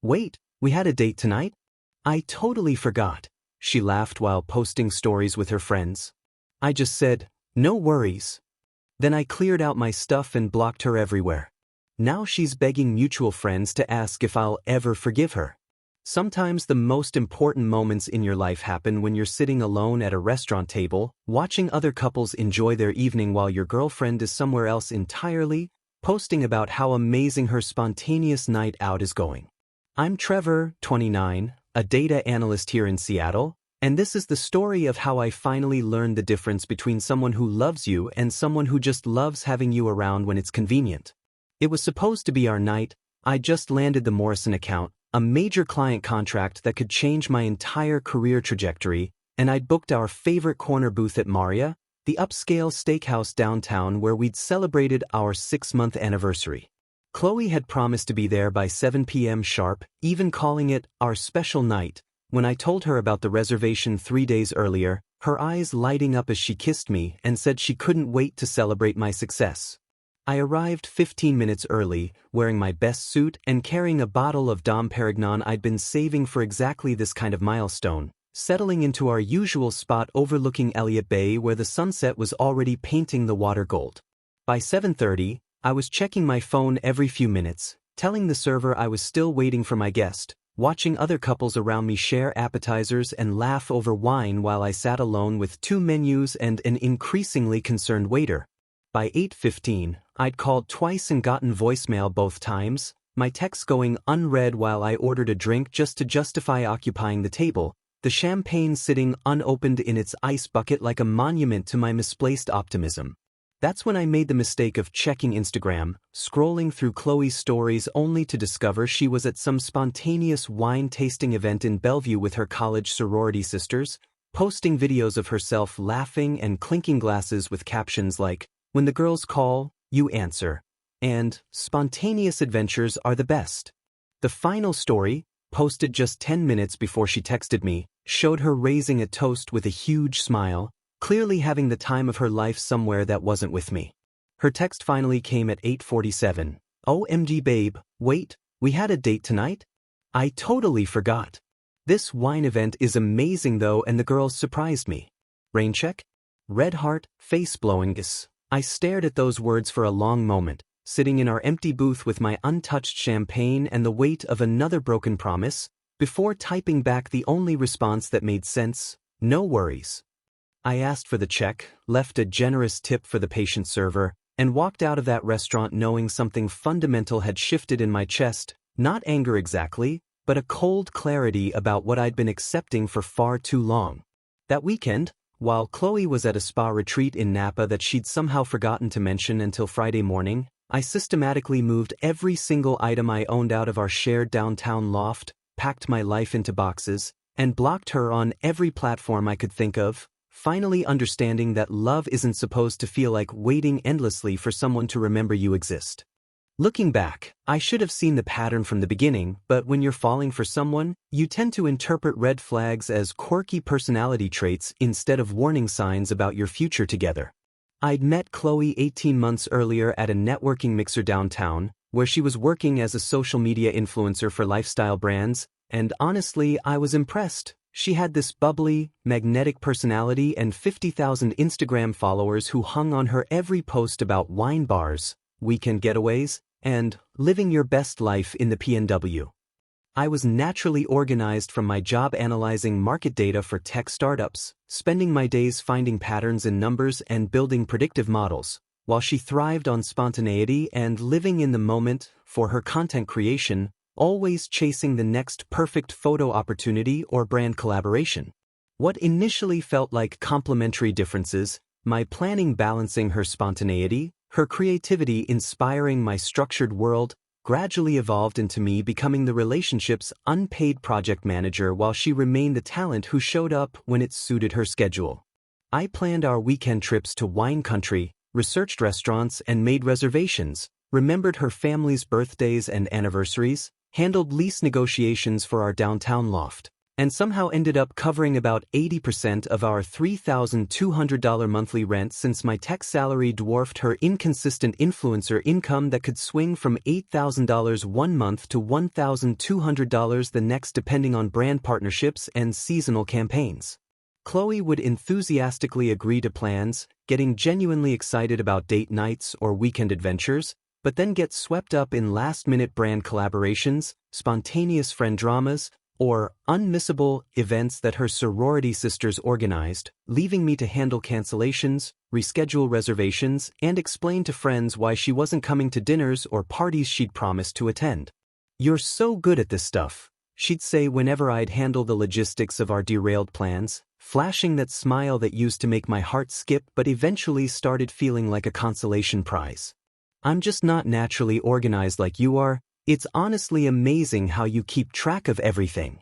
Wait, we had a date tonight? I totally forgot. She laughed while posting stories with her friends. I just said, no worries. Then I cleared out my stuff and blocked her everywhere. Now she's begging mutual friends to ask if I'll ever forgive her. Sometimes the most important moments in your life happen when you're sitting alone at a restaurant table, watching other couples enjoy their evening while your girlfriend is somewhere else entirely, posting about how amazing her spontaneous night out is going. I'm Trevor, 29, a data analyst here in Seattle, and this is the story of how I finally learned the difference between someone who loves you and someone who just loves having you around when it's convenient. It was supposed to be our night. I just landed the Morrison account, a major client contract that could change my entire career trajectory, and I'd booked our favorite corner booth at Maria, the upscale steakhouse downtown where we'd celebrated our 6-month anniversary. Chloe had promised to be there by 7 p.m. sharp, even calling it our special night. When I told her about the reservation 3 days earlier, her eyes lighting up as she kissed me and said she couldn't wait to celebrate my success. I arrived 15 minutes early, wearing my best suit and carrying a bottle of Dom Perignon I'd been saving for exactly this kind of milestone, settling into our usual spot overlooking Elliott Bay where the sunset was already painting the water gold. By 7:30, I was checking my phone every few minutes, telling the server I was still waiting for my guest, watching other couples around me share appetizers and laugh over wine while I sat alone with 2 menus and an increasingly concerned waiter. By 8:15, I'd called twice and gotten voicemail both times, my text going unread while I ordered a drink just to justify occupying the table, the champagne sitting unopened in its ice bucket like a monument to my misplaced optimism. That's when I made the mistake of checking Instagram, scrolling through Chloe's stories only to discover she was at some spontaneous wine-tasting event in Bellevue with her college sorority sisters, posting videos of herself laughing and clinking glasses with captions like, "When the girls call, you answer," and "Spontaneous adventures are the best." The final story, posted just 10 minutes before she texted me, showed her raising a toast with a huge smile, clearly having the time of her life somewhere that wasn't with me. Her text finally came at 8:47. "OMG babe, wait, we had a date tonight? I totally forgot. This wine event is amazing though and the girls surprised me. Rain check? Red heart, face blowing kiss." I stared at those words for a long moment, sitting in our empty booth with my untouched champagne and the weight of another broken promise, before typing back the only response that made sense, "No worries." I asked for the check, left a generous tip for the patient server, and walked out of that restaurant knowing something fundamental had shifted in my chest, not anger exactly, but a cold clarity about what I'd been accepting for far too long. That weekend, while Chloe was at a spa retreat in Napa that she'd somehow forgotten to mention until Friday morning, I systematically moved every single item I owned out of our shared downtown loft, packed my life into boxes, and blocked her on every platform I could think of, finally understanding that love isn't supposed to feel like waiting endlessly for someone to remember you exist. Looking back, I should have seen the pattern from the beginning, but when you're falling for someone, you tend to interpret red flags as quirky personality traits instead of warning signs about your future together. I'd met Chloe 18 months earlier at a networking mixer downtown, where she was working as a social media influencer for lifestyle brands, and honestly, I was impressed. She had this bubbly, magnetic personality and 50,000 Instagram followers who hung on her every post about wine bars, weekend getaways, and living your best life in the PNW. I was naturally organized from my job analyzing market data for tech startups, spending my days finding patterns in numbers and building predictive models, while she thrived on spontaneity and living in the moment for her content creation, always chasing the next perfect photo opportunity or brand collaboration. What initially felt like complementary differences, my planning balancing her spontaneity, her creativity inspiring my structured world, gradually evolved into me becoming the relationship's unpaid project manager while she remained the talent who showed up when it suited her schedule. I planned our weekend trips to wine country, researched restaurants and made reservations, remembered her family's birthdays and anniversaries, handled lease negotiations for our downtown loft, and somehow ended up covering about 80% of our $3,200 monthly rent since my tech salary dwarfed her inconsistent influencer income that could swing from $8,000 one month to $1,200 the next depending on brand partnerships and seasonal campaigns. Chloe would enthusiastically agree to plans, getting genuinely excited about date nights or weekend adventures, but then get swept up in last-minute brand collaborations, spontaneous friend dramas, or unmissable events that her sorority sisters organized, leaving me to handle cancellations, reschedule reservations, and explain to friends why she wasn't coming to dinners or parties she'd promised to attend. "You're so good at this stuff," she'd say whenever I'd handle the logistics of our derailed plans, flashing that smile that used to make my heart skip but eventually started feeling like a consolation prize. "I'm just not naturally organized like you are. It's honestly amazing how you keep track of everything."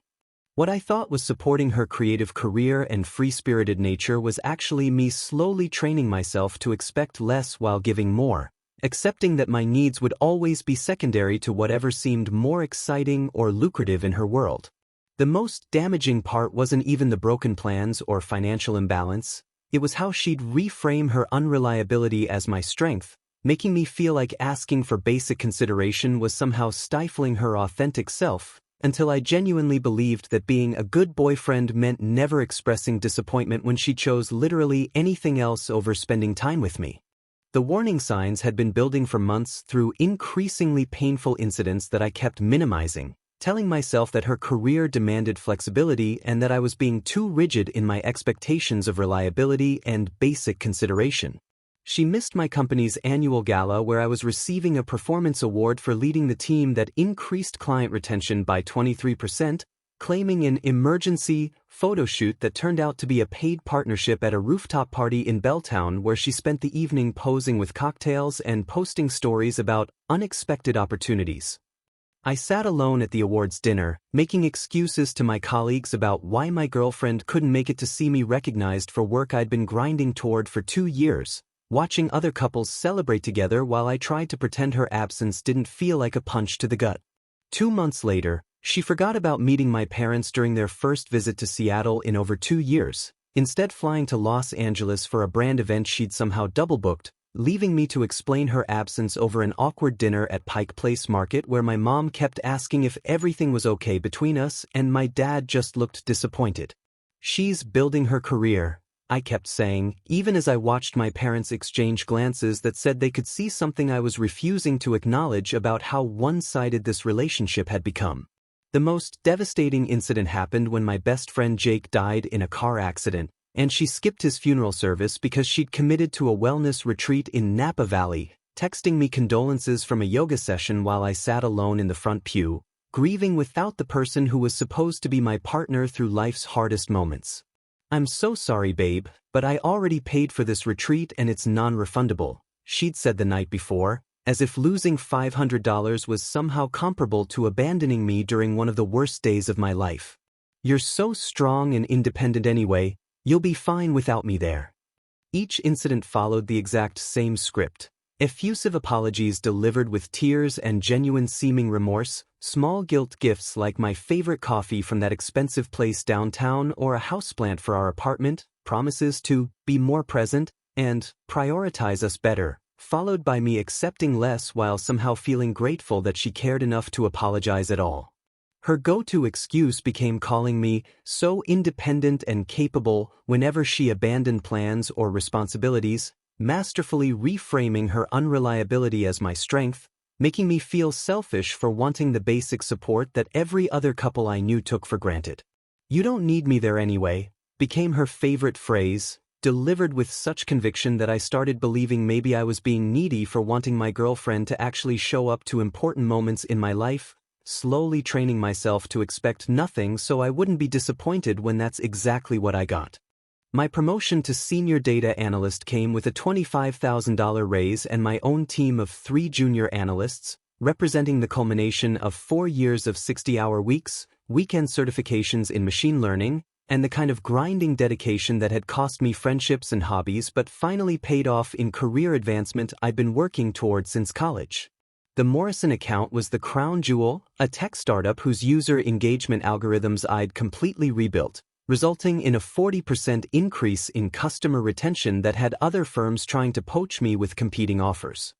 What I thought was supporting her creative career and free-spirited nature was actually me slowly training myself to expect less while giving more, accepting that my needs would always be secondary to whatever seemed more exciting or lucrative in her world. The most damaging part wasn't even the broken plans or financial imbalance, it was how she'd reframe her unreliability as my strength, making me feel like asking for basic consideration was somehow stifling her authentic self, until I genuinely believed that being a good boyfriend meant never expressing disappointment when she chose literally anything else over spending time with me. The warning signs had been building for months through increasingly painful incidents that I kept minimizing, telling myself that her career demanded flexibility and that I was being too rigid in my expectations of reliability and basic consideration. She missed my company's annual gala where I was receiving a performance award for leading the team that increased client retention by 23%, claiming an emergency photo shoot that turned out to be a paid partnership at a rooftop party in Belltown where she spent the evening posing with cocktails and posting stories about unexpected opportunities. I sat alone at the awards dinner, making excuses to my colleagues about why my girlfriend couldn't make it to see me recognized for work I'd been grinding toward for 2 years, watching other couples celebrate together while I tried to pretend her absence didn't feel like a punch to the gut. 2 months later, she forgot about meeting my parents during their first visit to Seattle in over 2 years, instead flying to Los Angeles for a brand event she'd somehow double-booked, leaving me to explain her absence over an awkward dinner at Pike Place Market where my mom kept asking if everything was okay between us and my dad just looked disappointed. "She's building her career," I kept saying, even as I watched my parents exchange glances that said they could see something I was refusing to acknowledge about how one-sided this relationship had become. The most devastating incident happened when my best friend Jake died in a car accident, and she skipped his funeral service because she'd committed to a wellness retreat in Napa Valley, texting me condolences from a yoga session while I sat alone in the front pew, grieving without the person who was supposed to be my partner through life's hardest moments. "I'm so sorry, babe, but I already paid for this retreat and it's non-refundable," she'd said the night before, as if losing $500 was somehow comparable to abandoning me during one of the worst days of my life. "You're so strong and independent anyway, you'll be fine without me there." Each incident followed the exact same script. Effusive apologies delivered with tears and genuine seeming remorse, small guilt gifts like my favorite coffee from that expensive place downtown or a houseplant for our apartment, promises to be more present and prioritize us better, followed by me accepting less while somehow feeling grateful that she cared enough to apologize at all. Her go-to excuse became calling me so independent and capable whenever she abandoned plans or responsibilities, masterfully reframing her unreliability as my strength, making me feel selfish for wanting the basic support that every other couple I knew took for granted. "You don't need me there anyway," became her favorite phrase, delivered with such conviction that I started believing maybe I was being needy for wanting my girlfriend to actually show up to important moments in my life, slowly training myself to expect nothing so I wouldn't be disappointed when that's exactly what I got. My promotion to senior data analyst came with a $25,000 raise and my own team of 3 junior analysts, representing the culmination of 4 years of 60-hour weeks, weekend certifications in machine learning, and the kind of grinding dedication that had cost me friendships and hobbies but finally paid off in career advancement I'd been working toward since college. The Morrison account was the crown jewel, a tech startup whose user engagement algorithms I'd completely rebuilt, resulting in a 40% increase in customer retention that had other firms trying to poach me with competing offers.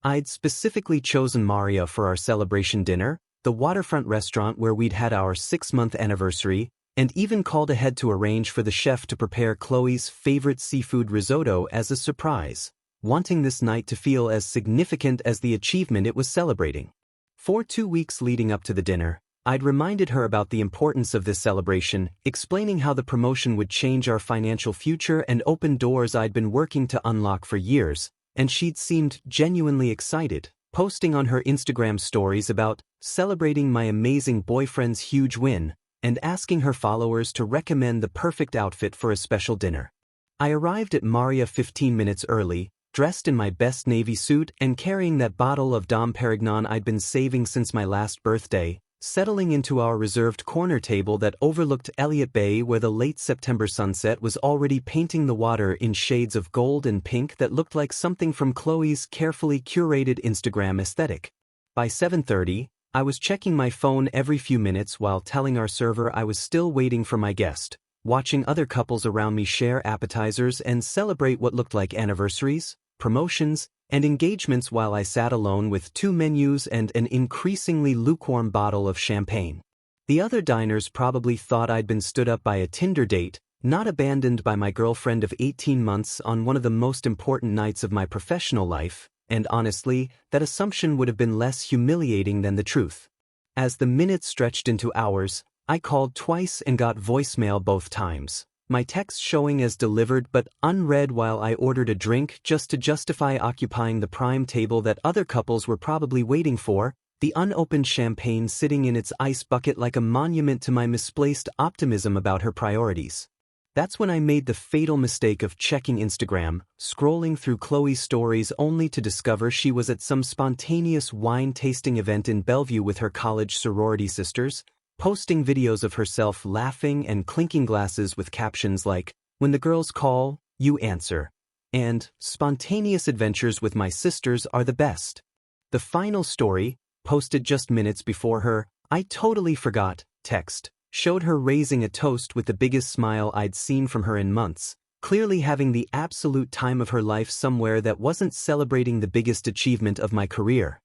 I'd specifically chosen Maria for our celebration dinner, the waterfront restaurant where we'd had our 6-month anniversary, and even called ahead to arrange for the chef to prepare Chloe's favorite seafood risotto as a surprise, wanting this night to feel as significant as the achievement it was celebrating. For 2 weeks leading up to the dinner, I'd reminded her about the importance of this celebration, explaining how the promotion would change our financial future and open doors I'd been working to unlock for years, and she'd seemed genuinely excited, posting on her Instagram stories about celebrating my amazing boyfriend's huge win, and asking her followers to recommend the perfect outfit for a special dinner. I arrived at Maria 15 minutes early, dressed in my best navy suit and carrying that bottle of Dom Perignon I'd been saving since my last birthday, settling into our reserved corner table that overlooked Elliott Bay where the late September sunset was already painting the water in shades of gold and pink that looked like something from Chloe's carefully curated Instagram aesthetic. By 7:30, I was checking my phone every few minutes while telling our server I was still waiting for my guest, watching other couples around me share appetizers and celebrate what looked like anniversaries, promotions, and engagements while I sat alone with 2 menus and an increasingly lukewarm bottle of champagne. The other diners probably thought I'd been stood up by a Tinder date, not abandoned by my girlfriend of 18 months on one of the most important nights of my professional life, and honestly, that assumption would have been less humiliating than the truth. As the minutes stretched into hours, I called twice and got voicemail both times, my text showing as delivered but unread while I ordered a drink just to justify occupying the prime table that other couples were probably waiting for, the unopened champagne sitting in its ice bucket like a monument to my misplaced optimism about her priorities. That's when I made the fatal mistake of checking Instagram, scrolling through Chloe's stories only to discover she was at some spontaneous wine tasting event in Bellevue with her college sorority sisters, posting videos of herself laughing and clinking glasses with captions like, "When the girls call, you answer," and "Spontaneous adventures with my sisters are the best." The final story, posted just minutes before her "I totally forgot" text, showed her raising a toast with the biggest smile I'd seen from her in months, clearly having the absolute time of her life somewhere that wasn't celebrating the biggest achievement of my career.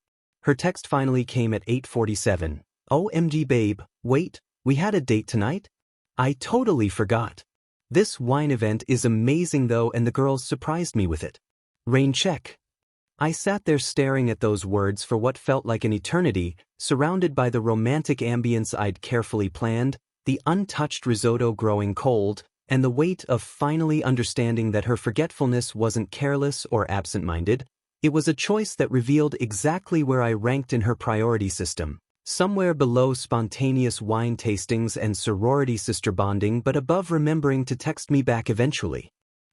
Her text finally came at 8:47. "OMG babe, wait, we had a date tonight? I totally forgot. This wine event is amazing though and the girls surprised me with it. Rain check." I sat there staring at those words for what felt like an eternity, surrounded by the romantic ambience I'd carefully planned, the untouched risotto growing cold, and the weight of finally understanding that her forgetfulness wasn't careless or absent-minded. It was a choice that revealed exactly where I ranked in her priority system, somewhere below spontaneous wine tastings and sorority sister bonding but above remembering to text me back eventually.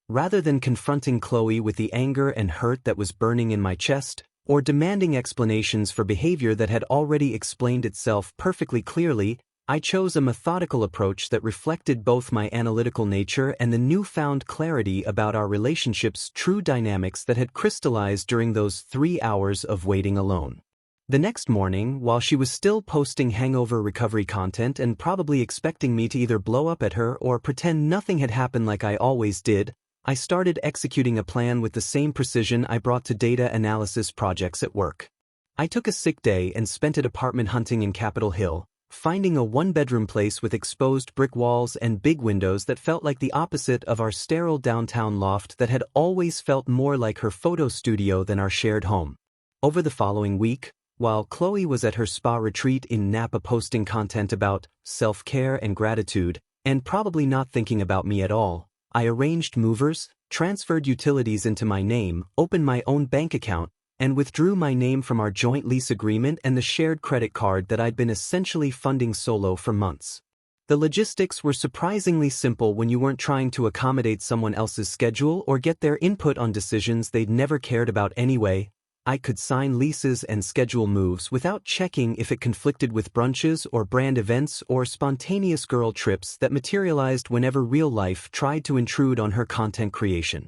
Rather than confronting Chloe with the anger and hurt that was burning in my chest, or demanding explanations for behavior that had already explained itself perfectly clearly, I chose a methodical approach that reflected both my analytical nature and the newfound clarity about our relationship's true dynamics that had crystallized during those 3 hours of waiting alone. The next morning, while she was still posting hangover recovery content and probably expecting me to either blow up at her or pretend nothing had happened like I always did, I started executing a plan with the same precision I brought to data analysis projects at work. I took a sick day and spent it apartment hunting in Capitol Hill, finding a 1-bedroom place with exposed brick walls and big windows that felt like the opposite of our sterile downtown loft that had always felt more like her photo studio than our shared home. Over the following week, while Chloe was at her spa retreat in Napa posting content about self-care and gratitude, and probably not thinking about me at all, I arranged movers, transferred utilities into my name, opened my own bank account, and withdrew my name from our joint lease agreement and the shared credit card that I'd been essentially funding solo for months. The logistics were surprisingly simple when you weren't trying to accommodate someone else's schedule or get their input on decisions they'd never cared about anyway. I could sign leases and schedule moves without checking if it conflicted with brunches or brand events or spontaneous girl trips that materialized whenever real life tried to intrude on her content creation.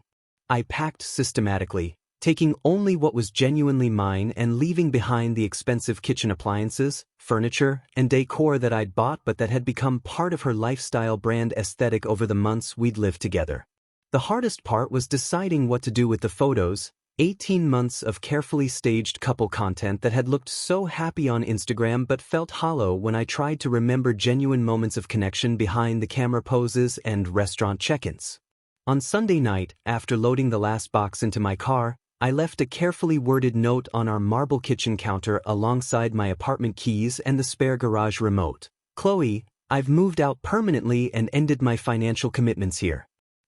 I packed systematically, taking only what was genuinely mine and leaving behind the expensive kitchen appliances, furniture, and decor that I'd bought but that had become part of her lifestyle brand aesthetic over the months we'd lived together. The hardest part was deciding what to do with the photos, 18 months of carefully staged couple content that had looked so happy on Instagram but felt hollow when I tried to remember genuine moments of connection behind the camera poses and restaurant check-ins. On Sunday night, after loading the last box into my car, I left a carefully worded note on our marble kitchen counter alongside my apartment keys and the spare garage remote. Chloe, I've moved out permanently and ended my financial commitments here.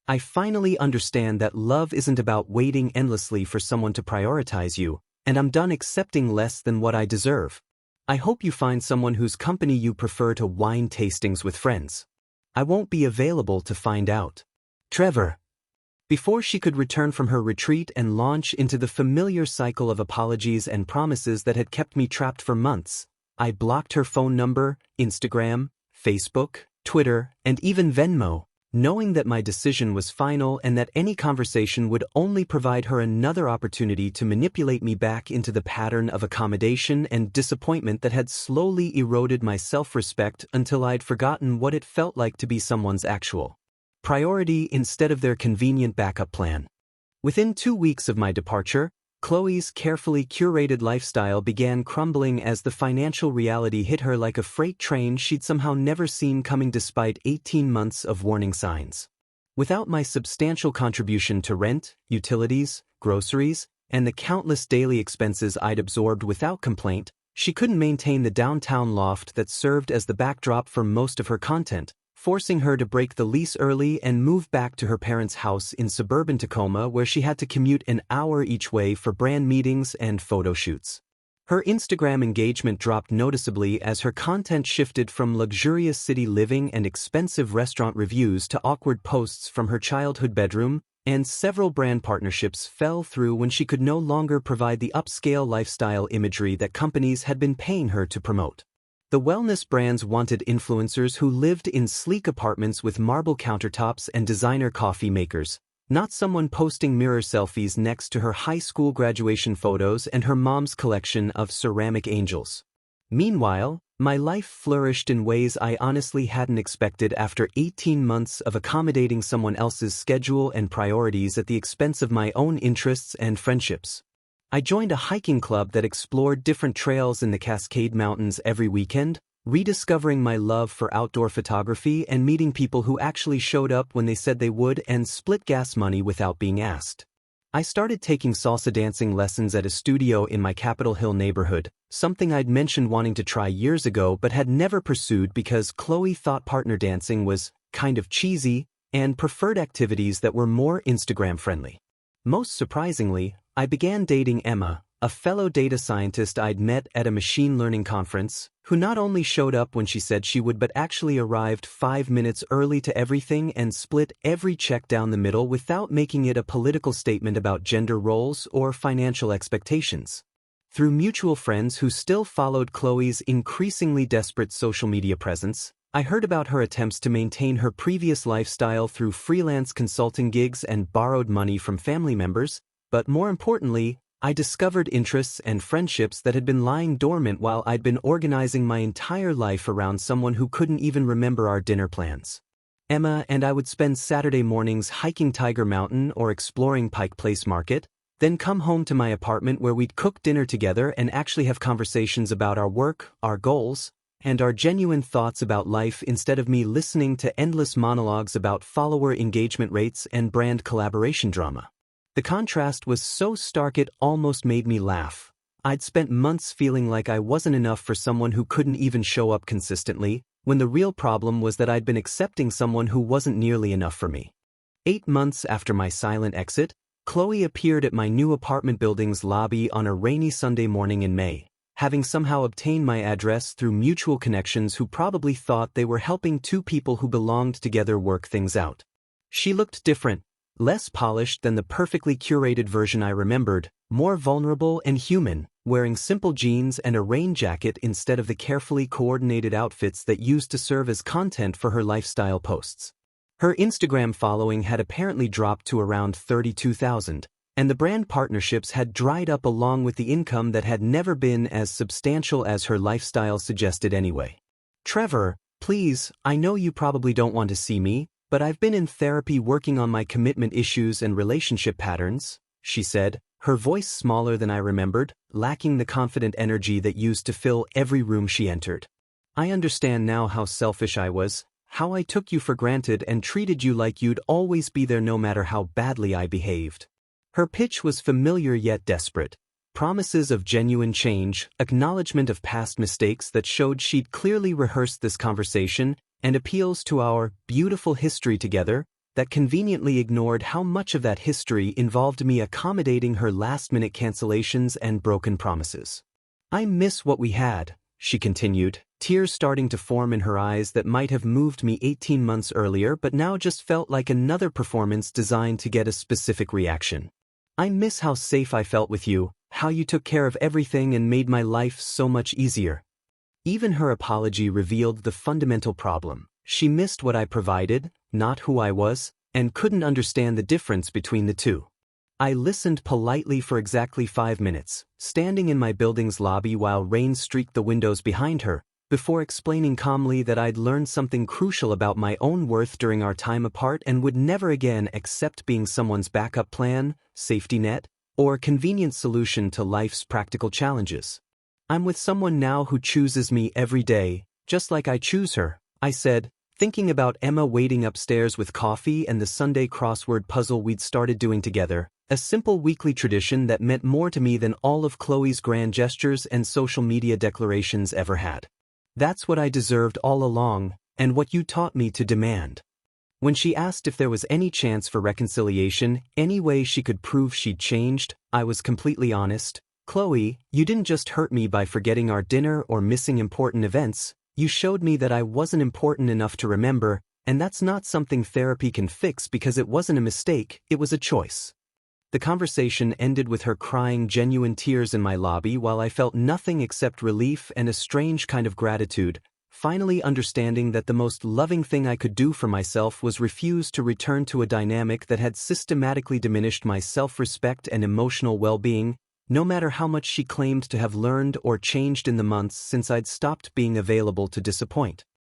I finally understand that love isn't about waiting endlessly for someone to prioritize you, and I'm done accepting less than what I deserve. I hope you find someone whose company you prefer to wine tastings with friends. I won't be available to find out. Trevor. Before she could return from her retreat and launch into the familiar cycle of apologies and promises that had kept me trapped for months, I blocked her phone number, Instagram, Facebook, Twitter, and even Venmo, knowing that my decision was final and that any conversation would only provide her another opportunity to manipulate me back into the pattern of accommodation and disappointment that had slowly eroded my self-respect until I'd forgotten what it felt like to be someone's actual priority instead of their convenient backup plan. Within 2 weeks of my departure, Chloe's carefully curated lifestyle began crumbling as the financial reality hit her like a freight train she'd somehow never seen coming despite 18 months of warning signs. Without my substantial contribution to rent, utilities, groceries, and the countless daily expenses I'd absorbed without complaint, she couldn't maintain the downtown loft that served as the backdrop for most of her content, forcing her to break the lease early and move back to her parents' house in suburban Tacoma where she had to commute an hour each way for brand meetings and photo shoots. Her Instagram engagement dropped noticeably as her content shifted from luxurious city living and expensive restaurant reviews to awkward posts from her childhood bedroom, and several brand partnerships fell through when she could no longer provide the upscale lifestyle imagery that companies had been paying her to promote. The wellness brands wanted influencers who lived in sleek apartments with marble countertops and designer coffee makers, not someone posting mirror selfies next to her high school graduation photos and her mom's collection of ceramic angels. Meanwhile, my life flourished in ways I honestly hadn't expected after 18 months of accommodating someone else's schedule and priorities at the expense of my own interests and friendships. I joined a hiking club that explored different trails in the Cascade Mountains every weekend, rediscovering my love for outdoor photography and meeting people who actually showed up when they said they would and split gas money without being asked. I started taking salsa dancing lessons at a studio in my Capitol Hill neighborhood, something I'd mentioned wanting to try years ago but had never pursued because Chloe thought partner dancing was kind of cheesy and preferred activities that were more Instagram-friendly. Most surprisingly, I began dating Emma, a fellow data scientist I'd met at a machine learning conference, who not only showed up when she said she would but actually arrived 5 minutes early to everything and split every check down the middle without making it a political statement about gender roles or financial expectations. Through mutual friends who still followed Chloe's increasingly desperate social media presence, I heard about her attempts to maintain her previous lifestyle through freelance consulting gigs and borrowed money from family members, but more importantly, I discovered interests and friendships that had been lying dormant while I'd been organizing my entire life around someone who couldn't even remember our dinner plans. Emma and I would spend Saturday mornings hiking Tiger Mountain or exploring Pike Place Market, then come home to my apartment where we'd cook dinner together and actually have conversations about our work, our goals, and our genuine thoughts about life instead of me listening to endless monologues about follower engagement rates and brand collaboration drama. The contrast was so stark it almost made me laugh. I'd spent months feeling like I wasn't enough for someone who couldn't even show up consistently, when the real problem was that I'd been accepting someone who wasn't nearly enough for me. 8 months after my silent exit, Chloe appeared at my new apartment building's lobby on a rainy Sunday morning in May, having somehow obtained my address through mutual connections who probably thought they were helping two people who belonged together work things out. She looked different. Less polished than the perfectly curated version I remembered, more vulnerable and human, wearing simple jeans and a rain jacket instead of the carefully coordinated outfits that used to serve as content for her lifestyle posts. Her Instagram following had apparently dropped to around 32,000, and the brand partnerships had dried up along with the income that had never been as substantial as her lifestyle suggested anyway. Trevor, please, I know you probably don't want to see me, but I've been in therapy working on my commitment issues and relationship patterns, she said, her voice smaller than I remembered, lacking the confident energy that used to fill every room she entered. I understand now how selfish I was, how I took you for granted and treated you like you'd always be there no matter how badly I behaved. Her pitch was familiar yet desperate. Promises of genuine change, acknowledgement of past mistakes that showed she'd clearly rehearsed this conversation, and appeals to our beautiful history together that conveniently ignored how much of that history involved me accommodating her last-minute cancellations and broken promises. I miss what we had, she continued, tears starting to form in her eyes that might have moved me 18 months earlier but now just felt like another performance designed to get a specific reaction. I miss how safe I felt with you, how you took care of everything and made my life so much easier. Even her apology revealed the fundamental problem. She missed what I provided, not who I was, and couldn't understand the difference between the two. I listened politely for exactly 5 minutes, standing in my building's lobby while rain streaked the windows behind her, before explaining calmly that I'd learned something crucial about my own worth during our time apart and would never again accept being someone's backup plan, safety net, or convenient solution to life's practical challenges. I'm with someone now who chooses me every day, just like I choose her, I said, thinking about Emma waiting upstairs with coffee and the Sunday crossword puzzle we'd started doing together, a simple weekly tradition that meant more to me than all of Chloe's grand gestures and social media declarations ever had. That's what I deserved all along, and what you taught me to demand. When she asked if there was any chance for reconciliation, any way she could prove she'd changed, I was completely honest. Chloe, you didn't just hurt me by forgetting our dinner or missing important events, you showed me that I wasn't important enough to remember, and that's not something therapy can fix because it wasn't a mistake, it was a choice. The conversation ended with her crying genuine tears in my lobby while I felt nothing except relief and a strange kind of gratitude, finally understanding that the most loving thing I could do for myself was refuse to return to a dynamic that had systematically diminished my self-respect and emotional well-being, no matter how much she claimed to have learned or changed in the months since I'd stopped being available to disappoint.